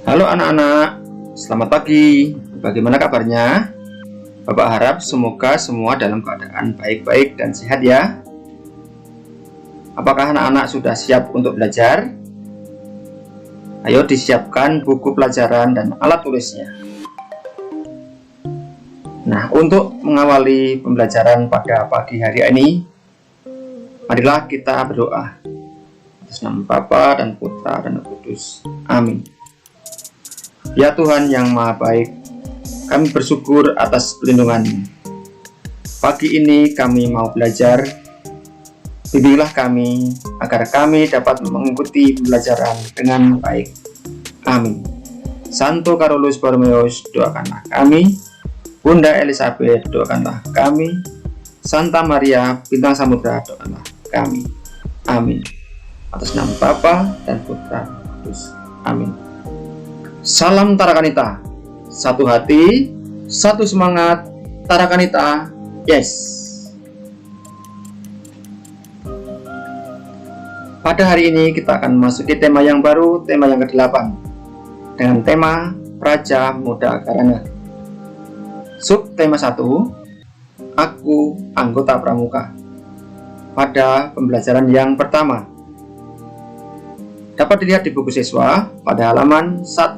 Halo anak-anak, selamat pagi. Bagaimana kabarnya? Bapak harap semoga semua dalam keadaan baik-baik dan sehat ya. Apakah anak-anak sudah siap untuk belajar? Ayo disiapkan buku pelajaran dan alat tulisnya. Nah, untuk mengawali pembelajaran pada pagi hari ini, marilah kita berdoa. Atas nama Bapa dan Putra dan Roh Kudus. Amin. Ya Tuhan yang Maha Baik, kami bersyukur atas perlindungan-Mu. Pagi ini kami mau belajar. Bimbinglah kami agar kami dapat mengikuti pembelajaran dengan baik. Amin. Santo Carolus Borromeus, doakanlah kami. Bunda Elizabeth, doakanlah kami. Santa Maria Bintang Samudra, doakanlah kami. Amin. Atas nama Bapa dan Putra dan Kudus. Amin. Salam Tarakanita. Satu hati, satu semangat. Tarakanita, yes. Pada hari ini kita akan memasuki tema yang baru, tema yang ke-8, dengan tema Praja Muda Karana. Sub tema 1, Aku Anggota Pramuka. Pada pembelajaran yang pertama, dapat dilihat di buku siswa pada halaman 1-8.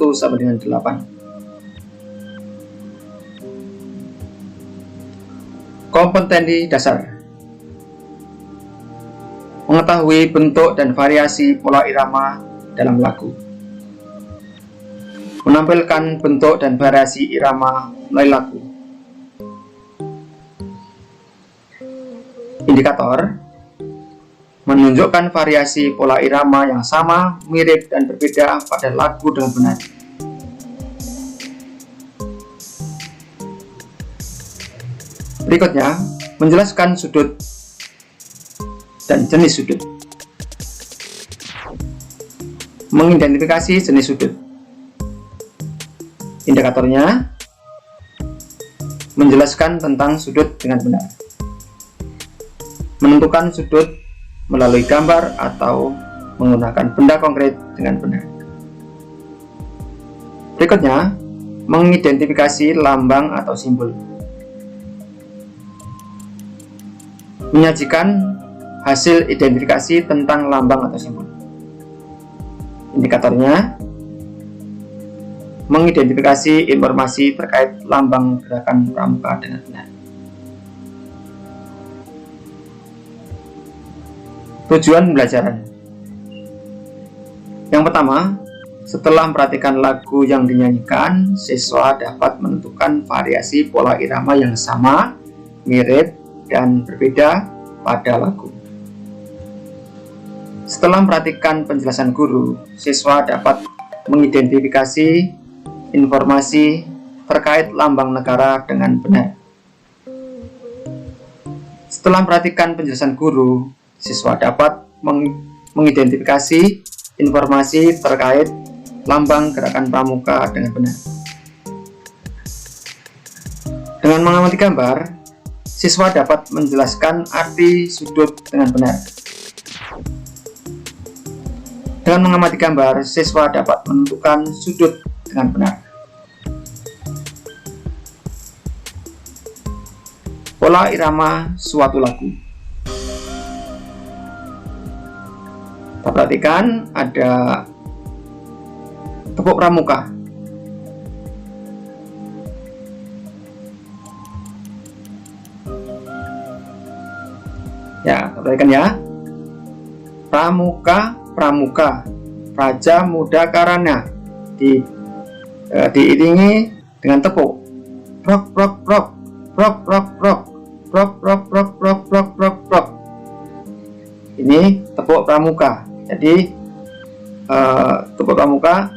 Kompetensi dasar: mengetahui bentuk dan variasi pola irama dalam lagu, menampilkan bentuk dan variasi irama melalui lagu. Indikator: menunjukkan variasi pola irama yang sama, mirip, dan berbeda pada lagu dengan benar. Berikutnya, menjelaskan sudut dan jenis sudut. Mengidentifikasi jenis sudut. Indikatornya, menjelaskan tentang sudut dengan benar. Menentukan sudut melalui gambar atau menggunakan benda konkret dengan benar. Berikutnya, mengidentifikasi lambang atau simbol. Menyajikan hasil identifikasi tentang lambang atau simbol. Indikatornya, mengidentifikasi informasi terkait lambang gerakan pramuka dengan benar. Tujuan pembelajaran. Yang pertama, setelah memperhatikan lagu yang dinyanyikan, siswa dapat menentukan variasi pola irama yang sama, mirip, dan berbeda pada lagu. Setelah memperhatikan penjelasan guru, siswa dapat mengidentifikasi informasi terkait lambang negara dengan benar. Setelah memperhatikan penjelasan guru, siswa dapat mengidentifikasi informasi terkait lambang gerakan pramuka dengan benar. Dengan mengamati gambar, siswa dapat menjelaskan arti sudut dengan benar. Dengan mengamati gambar, siswa dapat menentukan sudut dengan benar. Pola irama suatu lagu. Kita perhatikan ada tepuk pramuka. Ya, perhatikan ya. Pramuka, pramuka, Praja Muda Karana. Diiringi dengan tepuk. Prok, prok, prok, prok, prok, prok, prok, prok, prok, prok, prok, prok, prok. Ini tepuk pramuka. Jadi tepuk pramuka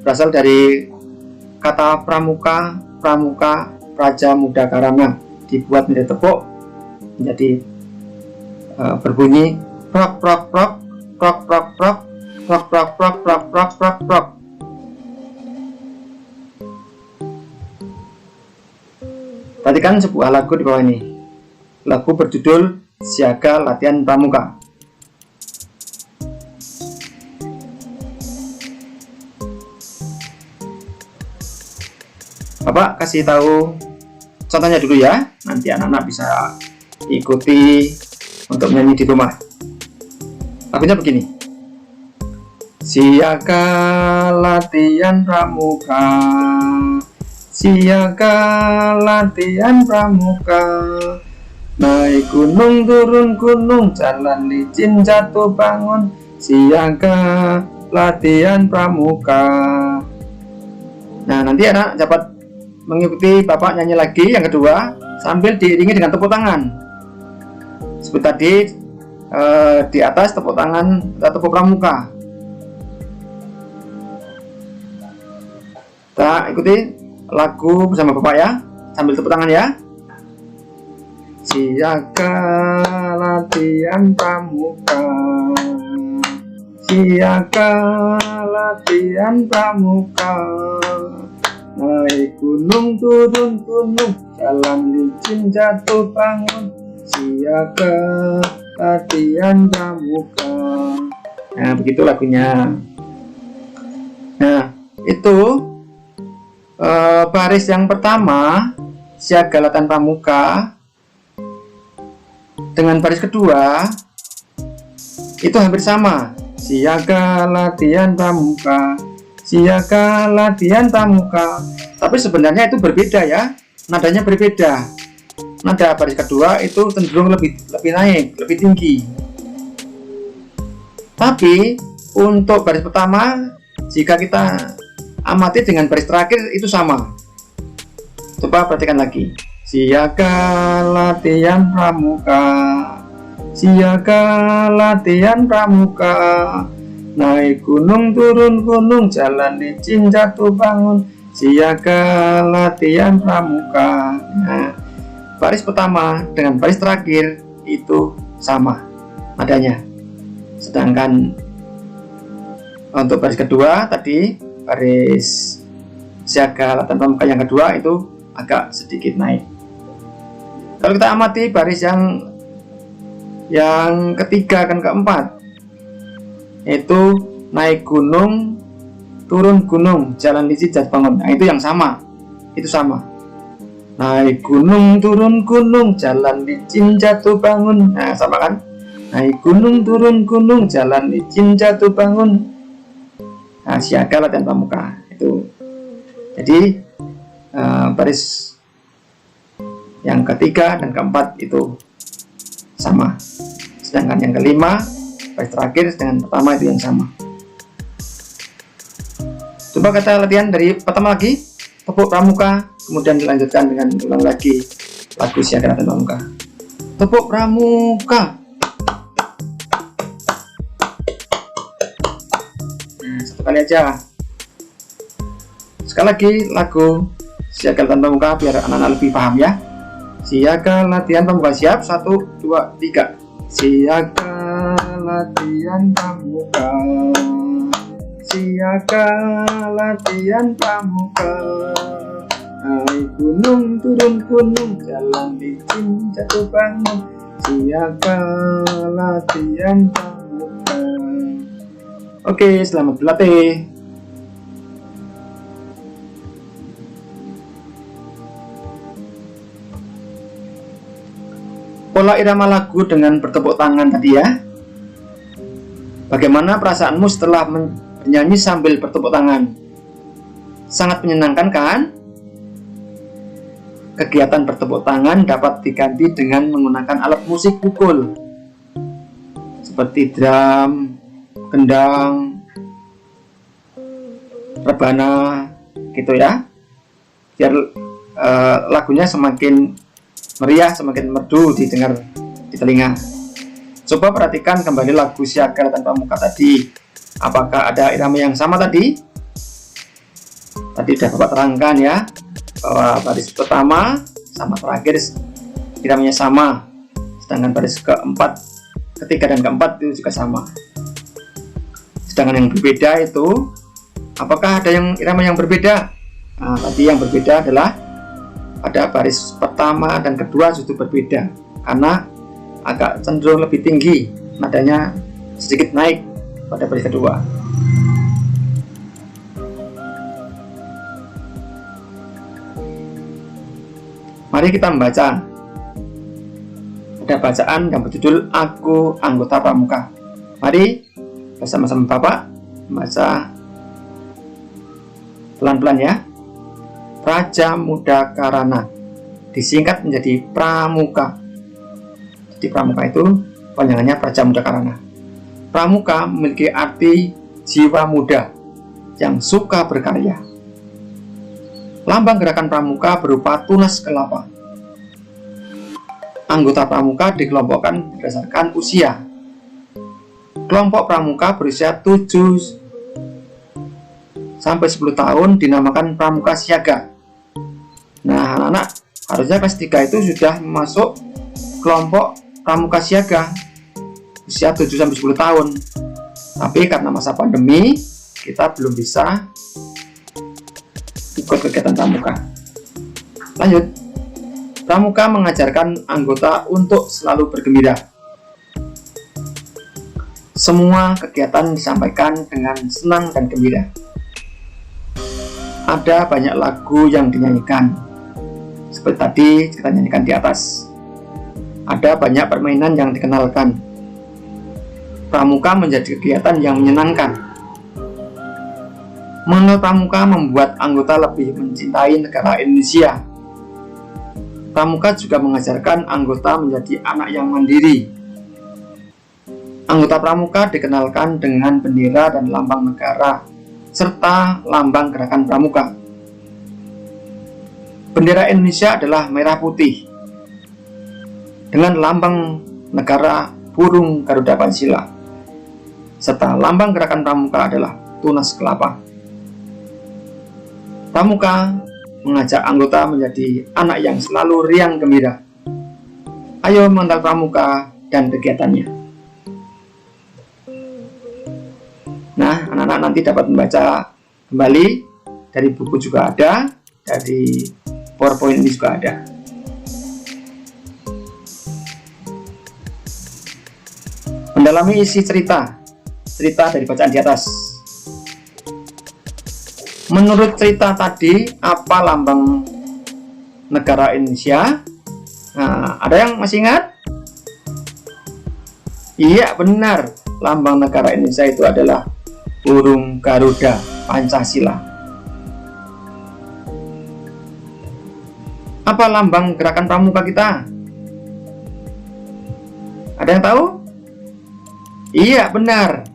berasal dari kata pramuka, pramuka, Praja Muda Karana. Dibuat menjadi tepuk, menjadi berbunyi prok prok prok prok prok prok prok prok prok prok prok prok prok. Perhatikan sebuah lagu di bawah ini. Lagu berjudul Siaga Latihan Pramuka. Bapak kasih tahu contohnya dulu ya, nanti anak-anak bisa ikuti untuk menyanyi di rumah. Lagunya begini. Siaga latihan pramuka, siaga latihan pramuka, naik gunung turun gunung, jalan licin jatuh bangun, siaga latihan pramuka. Nah, nanti anak dapat mengikuti Bapak nyanyi lagi yang kedua sambil diiringi dengan tepuk tangan. Seperti tadi di atas tepuk tangan atau tepuk pramuka. Kita ikuti lagu bersama Bapak ya, sambil tepuk tangan ya. Siaga latihan pramuka, siaga latihan pramuka, naik gunung turun gunung, jalan licin jatuh bangun, siaga latihan pramuka. Nah, begitu lagunya. Nah, itu baris yang pertama siaga latihan pramuka dengan baris kedua itu hampir sama, siaga latihan pramuka, siaga latihan pramuka, tapi sebenarnya itu berbeda ya, nadanya berbeda. Nada baris kedua itu cenderung lebih naik, lebih tinggi. Tapi untuk baris pertama, jika kita amati dengan baris terakhir itu sama. Coba perhatikan lagi. Siaga latihan pramuka, siaga latihan pramuka, naik gunung turun gunung, jalan licin jatuh bangun, siaga latihan pramuka. Nah, baris pertama dengan baris terakhir itu sama nadanya. Sedangkan untuk baris kedua tadi, baris siaga latihan pramuka yang kedua itu agak sedikit naik. Kalau kita amati baris yang ketiga dan keempat, itu naik gunung turun gunung, jalan licin jatuh bangun. Nah, itu yang sama, itu sama. Naik gunung turun gunung, jalan licin jatuh bangun. Nah, sama kan? Naik gunung turun gunung, jalan licin jatuh bangun. Nah, siaga latihan pramuka itu. Jadi baris yang ketiga dan keempat itu sama. Sedangkan yang kelima, baris terakhir dengan pertama itu yang sama. Coba kita latihan dari pertama lagi, tepuk pramuka, kemudian dilanjutkan dengan ulang lagi lagu siaga latihan pramuka. Tepuk pramuka. Nah, satu kali aja. Sekali lagi lagu siaga latihan pramuka biar anak-anak lebih paham ya. Siaga latihan pramuka, siap, 1, 2, 3. Siaga latihan pramuka, siaga latihan pramuka, naik gunung turun gunung, jalan licin jatuh bangun, siaga latihan pramuka. Oke, selamat berlatih. Pola irama lagu dengan bertepuk tangan tadi ya. Bagaimana perasaanmu setelah menyanyi sambil bertepuk tangan? Sangat menyenangkan kan? Kegiatan bertepuk tangan dapat diganti dengan menggunakan alat musik pukul seperti drum, gendang, rebana gitu ya. Biar lagunya semakin meriah, semakin merdu didengar di telinga. Coba perhatikan kembali lagu siaga latihan pramuka tadi. Apakah ada irama yang sama tadi? Tadi sudah Bapak terangkan ya, bahwa baris pertama sama terakhir iramanya sama. Sedangkan baris keempat, ketiga dan keempat itu juga sama. Sedangkan yang berbeda itu, apakah ada yang irama yang berbeda? Nah, tadi yang berbeda adalah pada baris pertama dan kedua justru berbeda karena agak cenderung lebih tinggi, nadanya sedikit naik pada baris kedua. Mari kita membaca. Ada bacaan yang berjudul Aku Anggota Pramuka. Mari bersama-sama Bapak membaca pelan-pelan ya. Praja Muda Karana disingkat menjadi Pramuka. Jadi Pramuka itu panjangannya Praja Muda Karana. Pramuka memiliki arti jiwa muda yang suka berkarya. Lambang gerakan Pramuka berupa tunas kelapa. Anggota Pramuka dikelompokkan berdasarkan usia. Kelompok Pramuka berusia 7 sampai 10 tahun dinamakan Pramuka Siaga. Nah, anak-anak harusnya kelas 3 itu sudah masuk kelompok Pramuka Siaga usia 7 sampai 10 tahun. Tapi karena masa pandemi, kita belum bisa ikut kegiatan Pramuka. Lanjut. Pramuka mengajarkan anggota untuk selalu bergembira. Semua kegiatan disampaikan dengan senang dan gembira. Ada banyak lagu yang dinyanyikan, seperti tadi kita nyanyikan di atas. Ada banyak permainan yang dikenalkan. Pramuka menjadi kegiatan yang menyenangkan. Mengenal Pramuka membuat anggota lebih mencintai negara Indonesia. Pramuka juga mengajarkan anggota menjadi anak yang mandiri. Anggota Pramuka dikenalkan dengan bendera dan lambang negara, serta lambang gerakan Pramuka. Bendera Indonesia adalah merah putih, dengan lambang negara burung Garuda Pancasila, serta lambang gerakan Pramuka adalah tunas kelapa. Pramuka mengajak anggota menjadi anak yang selalu riang gembira. Ayo mengenal Pramuka dan kegiatannya. Nah, anak-anak nanti dapat membaca kembali dari buku juga ada, dari PowerPoint ini juga ada. Mendalami isi cerita dari bacaan di atas. Menurut cerita tadi, apa lambang negara Indonesia? Nah, ada yang masih ingat? Iya, benar. Lambang negara Indonesia itu adalah burung Garuda Pancasila. Apa lambang gerakan Pramuka kita? Ada yang tahu? Iya, benar.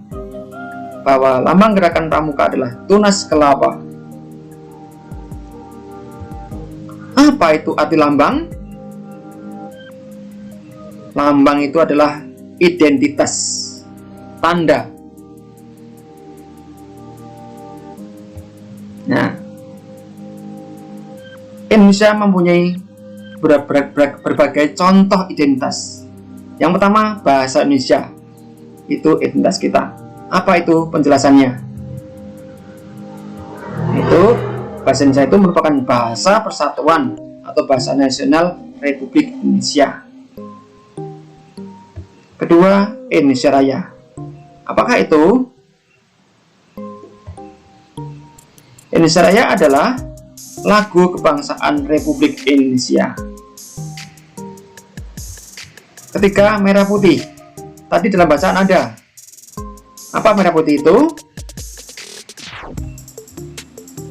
Bahwa lambang gerakan Pramuka adalah tunas kelapa. Apa itu arti lambang? Lambang itu adalah identitas, tanda. Nah, Indonesia mempunyai berbagai contoh identitas. Yang pertama, bahasa Indonesia. Itu identitas kita. Apa itu penjelasannya? Itu bahasa Indonesia itu merupakan bahasa persatuan atau bahasa nasional Republik Indonesia. Kedua, Indonesia Raya. Apakah itu? Indonesia Raya adalah lagu kebangsaan Republik Indonesia. Ketiga, merah putih. Tadi dalam bacaan ada. Apa merah putih itu?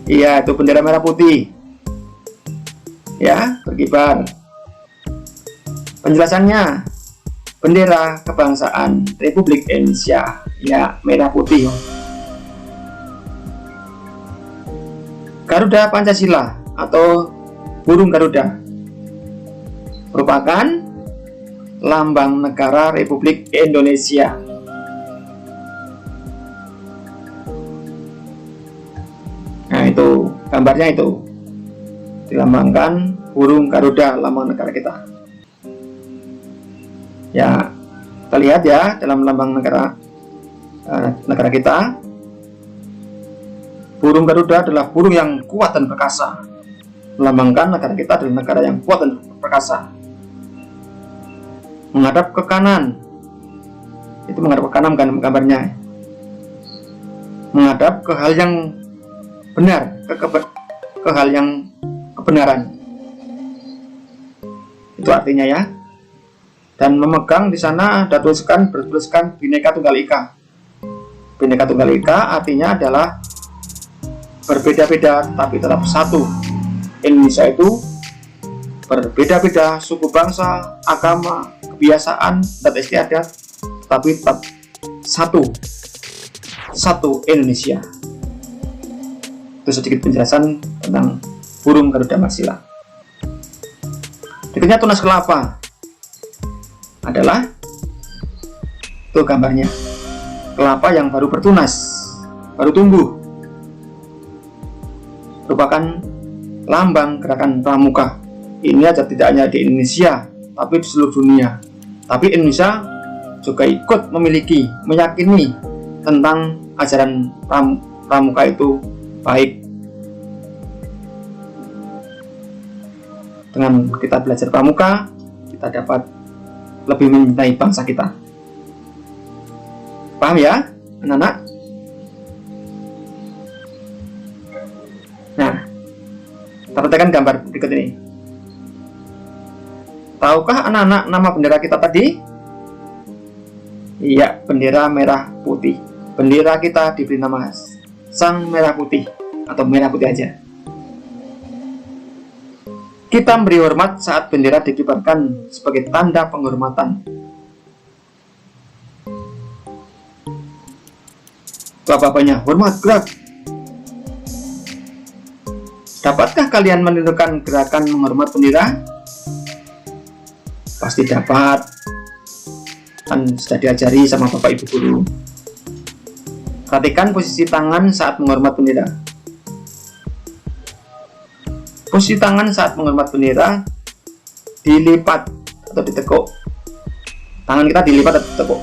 Iya, itu bendera merah putih. Ya, berkibar. Penjelasannya, bendera kebangsaan Republik Indonesia. Ya, merah putih. Garuda Pancasila atau burung Garuda merupakan lambang negara Republik Indonesia. Nah, itu gambarnya, itu dilambangkan burung Garuda, lambang negara kita. Ya, kita lihat ya dalam lambang negara kita, burung Garuda adalah burung yang kuat dan perkasa. Melambangkan negara kita adalah negara yang kuat dan perkasa. Menghadap ke kanan, itu menghadap ke kanan kan gambarnya. Menghadap ke hal yang benar, ke hal yang kebenaran. Itu artinya ya. Dan memegang di sana ada bertuliskan Bhinneka Tunggal Ika. Bhinneka Tunggal Ika artinya adalah berbeda-beda tapi tetap satu. Indonesia itu berbeda-beda suku, bangsa, agama, kebiasaan, dan istiadat, tapi tetap satu Indonesia. Itu sedikit penjelasan tentang burung Garuda Marsila. Berikutnya tunas kelapa adalah tuh gambarnya, kelapa yang baru bertunas, baru tumbuh, merupakan lambang gerakan pramuka. Ini aja tidak hanya di Indonesia tapi di seluruh dunia. Tapi Indonesia juga ikut meyakini tentang ajaran pramuka itu baik. Dengan kita belajar pramuka, kita dapat lebih mencintai bangsa kita. Paham ya, anak-anak? Nah, kita perhatikan gambar berikut ini. Tahukah anak-anak nama bendera kita tadi? Iya, bendera merah putih. Bendera kita diberi nama Sang Merah Putih atau merah putih aja. Kita memberi hormat saat bendera dikibarkan sebagai tanda penghormatan. Itu apa-apanya? Hormat, gerak. Dapatkah kalian menirukan gerakan menghormat bendera? Pasti dapat. Kan sudah diajari sama Bapak Ibu guru. Perhatikan posisi tangan saat menghormat bendera. Posisi tangan saat menghormat bendera dilipat atau ditekuk. Tangan kita dilipat atau ditekuk.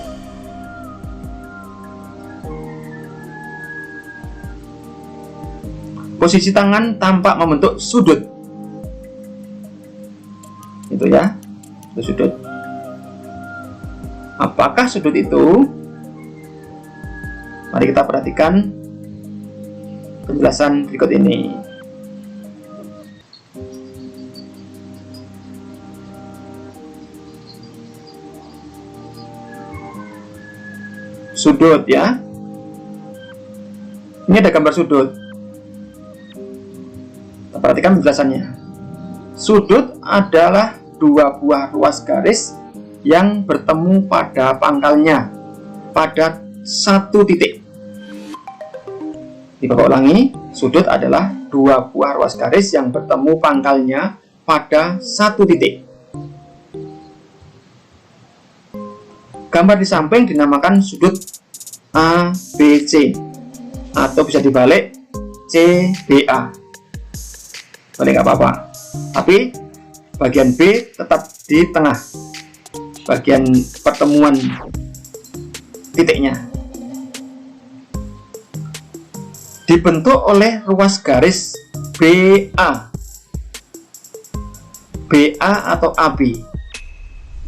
Posisi tangan tampak membentuk sudut. Itu ya, itu sudut. Apakah sudut itu? Mari kita perhatikan penjelasan berikut ini. Sudut ya. Ini ada gambar sudut. Kita perhatikan penjelasannya. Sudut adalah dua buah ruas garis yang bertemu pada pangkalnya pada satu titik. Di Bapak ulangi, sudut adalah dua buah ruas garis yang bertemu pangkalnya pada satu titik. Gambar di samping dinamakan sudut ABC atau bisa dibalik CBA. Boleh nggak apa-apa. Tapi bagian B tetap di tengah, bagian pertemuan titiknya. Dibentuk oleh ruas garis BA atau AB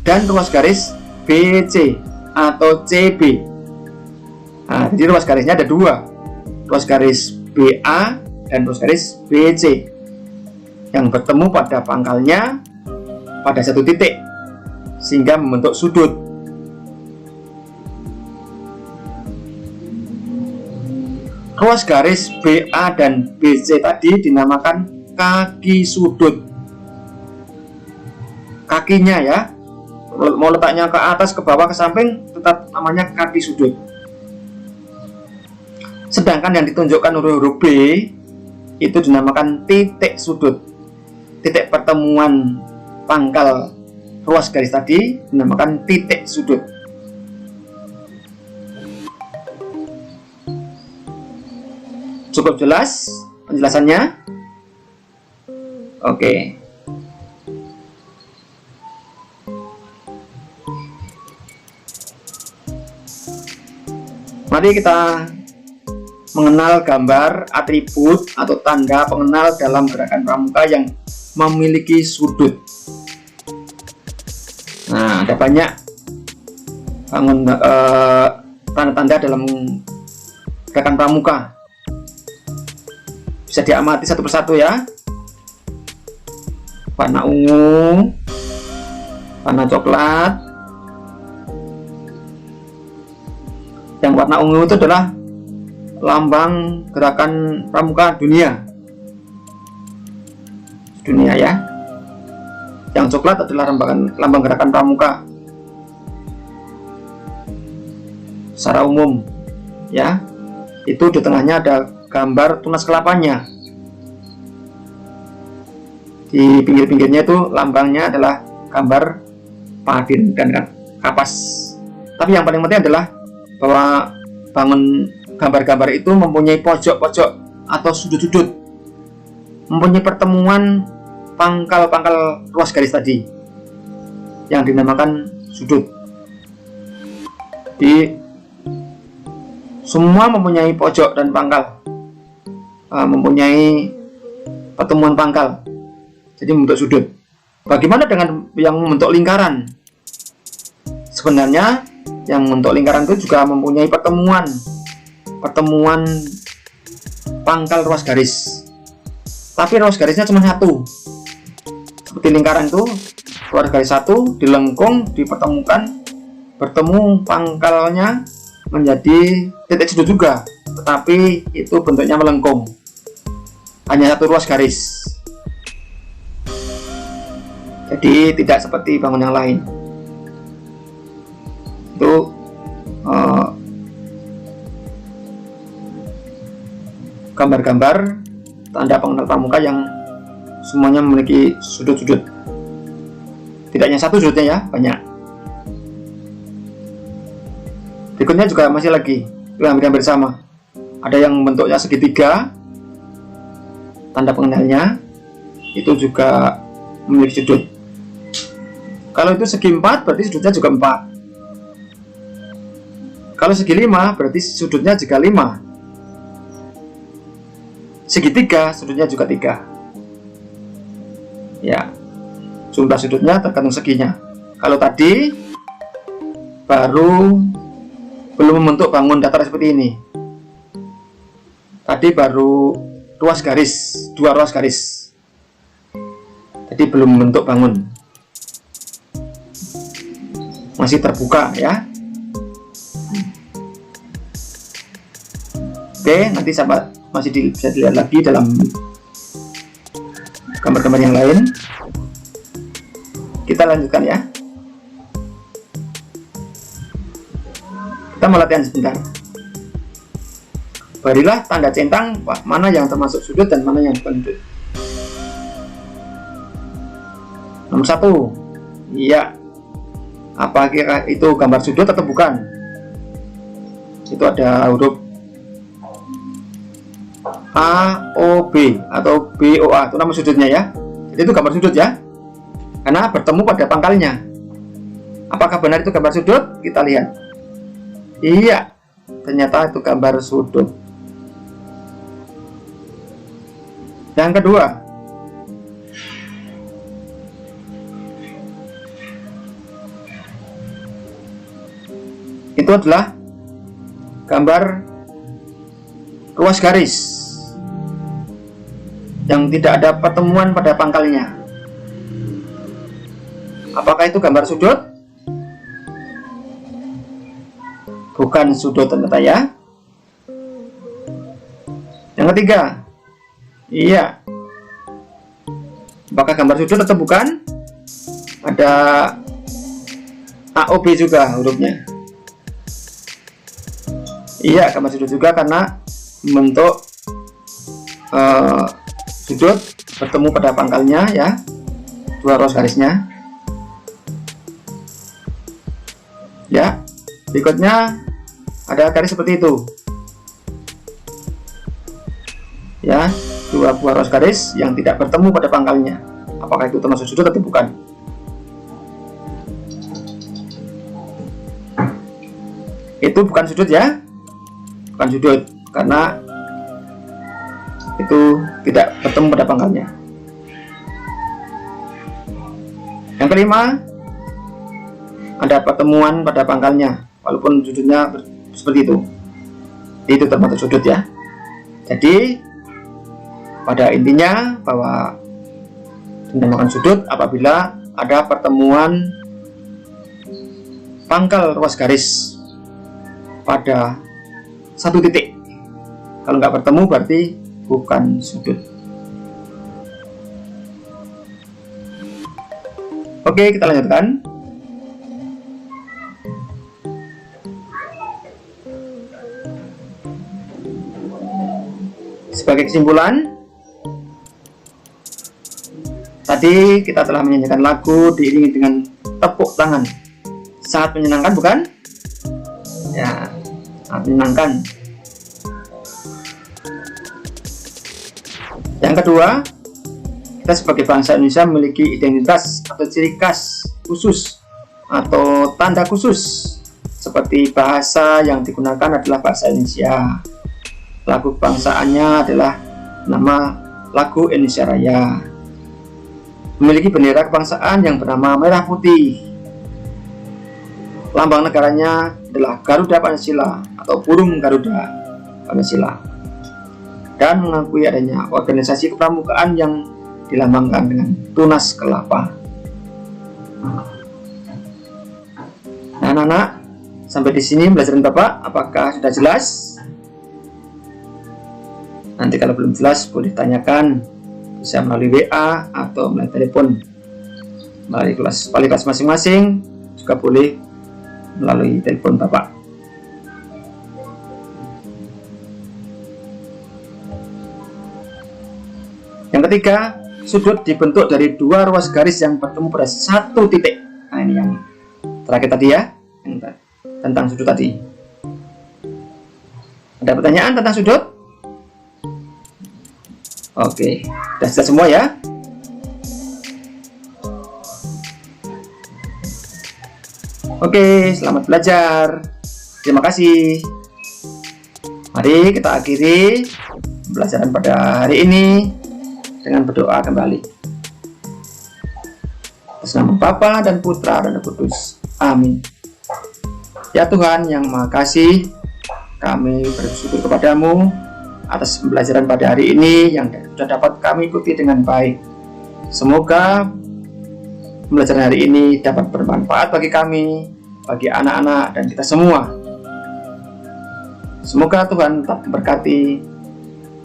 dan ruas garis BC atau CB. Nah, jadi ruas garisnya ada dua, ruas garis BA dan ruas garis BC yang bertemu pada pangkalnya pada satu titik sehingga membentuk sudut. Ruas garis BA dan BC tadi dinamakan kaki sudut. Kakinya ya, mau letaknya ke atas, ke bawah, ke samping, tetap namanya kaki sudut. Sedangkan yang ditunjukkan huruf B itu dinamakan titik sudut. Titik pertemuan pangkal ruas garis tadi dinamakan titik sudut. Cukup jelas penjelasannya? Oke. Mari kita mengenal gambar atribut atau tanda pengenal dalam gerakan pramuka yang memiliki sudut. Nah, ada banyak tanda-tanda dalam gerakan pramuka. Bisa diamati satu persatu ya. Warna ungu, warna coklat. Yang warna ungu itu adalah lambang gerakan pramuka dunia ya. Yang coklat adalah lambang gerakan pramuka secara umum ya. Itu di tengahnya ada gambar tunas kelapanya. Di pinggir-pinggirnya itu lambangnya adalah gambar pavin dan kapas. Tapi yang paling penting adalah bahwa gambar-gambar itu mempunyai pojok-pojok atau sudut-sudut, mempunyai pertemuan pangkal-pangkal ruas garis tadi yang dinamakan sudut. Di semua mempunyai pojok dan pangkal, mempunyai pertemuan pangkal, jadi membentuk sudut. Bagaimana dengan yang membentuk lingkaran? Sebenarnya yang membentuk lingkaran itu juga mempunyai pertemuan pangkal ruas garis, tapi ruas garisnya cuma satu. Seperti lingkaran itu ruas garis satu dilengkung, dipertemukan, bertemu pangkalnya menjadi titik sudut juga, tetapi itu bentuknya melengkung, hanya satu ruas garis. Jadi tidak seperti bangun yang lain. Itu gambar-gambar tanda pengenal pramuka yang semuanya memiliki sudut-sudut. Tidak hanya satu sudutnya ya, banyak. Berikutnya juga masih lagi, hampir-hampir sama. Ada yang bentuknya segitiga, tanda pengenalnya itu juga memiliki sudut. Kalau itu segi 4 berarti sudutnya juga 4. Kalau segi 5 berarti sudutnya juga 5. Segitiga sudutnya juga 3. Ya, jumlah sudutnya tergantung seginya. Kalau tadi baru belum membentuk bangun datar seperti ini. Tadi baru ruas garis, 2 ruas garis. Jadi belum membentuk bangun. Masih terbuka ya. Oke, nanti sahabat masih bisa dilihat lagi dalam gambar-gambar yang lain. Kita lanjutkan ya. Kita mau latihan sebentar. Berilah tanda centang mana yang termasuk sudut dan mana yang bukan sudut. Nomor 1, iya. Apa kira itu gambar sudut atau bukan? Itu ada huruf A, O, B atau B, O, A, itu nama sudutnya ya. Jadi itu gambar sudut ya, karena bertemu pada pangkalnya. Apakah benar itu gambar sudut? Kita lihat. Iya, ternyata itu gambar sudut. Yang kedua, itu adalah gambar ruas garis yang tidak ada pertemuan pada pangkalnya. Apakah itu gambar sudut? Bukan sudut ternyata ya. Yang ketiga, iya. Apakah gambar sudut atau bukan? Ada AOB juga hurufnya. Iya, gambar sudut juga karena membentuk sudut bertemu pada pangkalnya ya, 2 ruas garisnya ya. Berikutnya ada garis seperti itu ya, 2 buah ruas garis yang tidak bertemu pada pangkalnya. Apakah itu termasuk sudut atau bukan? Itu bukan sudut ya, bukan sudut karena itu tidak bertemu pada pangkalnya. Yang kelima, ada pertemuan pada pangkalnya walaupun sudutnya seperti itu termasuk sudut ya. Jadi pada intinya bahwa dinamakan sudut apabila ada pertemuan pangkal ruas garis pada satu titik. Kalau nggak bertemu berarti bukan sudut. Oke, kita lanjutkan. Sebagai kesimpulan, tadi kita telah menyanyikan lagu diiringi dengan tepuk tangan. Sangat menyenangkan, bukan? Ya, sangat menyenangkan. Yang kedua, kita sebagai bangsa Indonesia memiliki identitas atau ciri khas khusus atau tanda khusus, seperti bahasa yang digunakan adalah bahasa Indonesia. Lagu kebangsaannya adalah nama lagu Indonesia Raya. Memiliki bendera kebangsaan yang bernama merah putih. Lambang negaranya adalah Garuda Pancasila atau burung Garuda Pancasila. Dan mengakui adanya organisasi kepramukaan yang dilambangkan dengan tunas kelapa. Nah, anak-anak, sampai di sini pembelajaran Bapak, apakah sudah jelas? Nanti kalau belum jelas boleh tanyakan, bisa melalui WA atau melalui telepon, melalui kelas masing-masing, juga boleh melalui telepon Bapak. Yang ketiga, sudut dibentuk dari dua ruas garis yang bertemu pada satu titik. Nah, ini yang terakhir tadi ya, tentang sudut tadi. Ada pertanyaan tentang sudut? Oke, sudah jelas semua ya. Oke, selamat belajar. Terima kasih. Mari kita akhiri pembelajaran pada hari ini dengan berdoa kembali. Atas nama Bapa dan Putra dan Roh Kudus. Amin. Ya Tuhan yang Maha Kasih, kami bersyukur kepadamu atas pembelajaran pada hari ini yang sudah dapat kami ikuti dengan baik. Semoga pembelajaran hari ini dapat bermanfaat bagi kami, bagi anak-anak dan kita semua. Semoga Tuhan tetap memberkati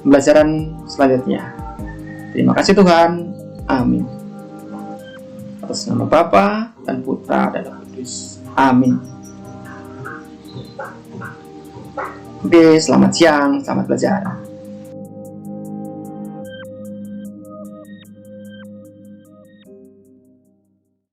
pembelajaran selanjutnya. Terima kasih Tuhan. Amin. Atas nama Bapa dan Putra dan Roh Kudus. Amin. Oke, selamat siang, selamat belajar.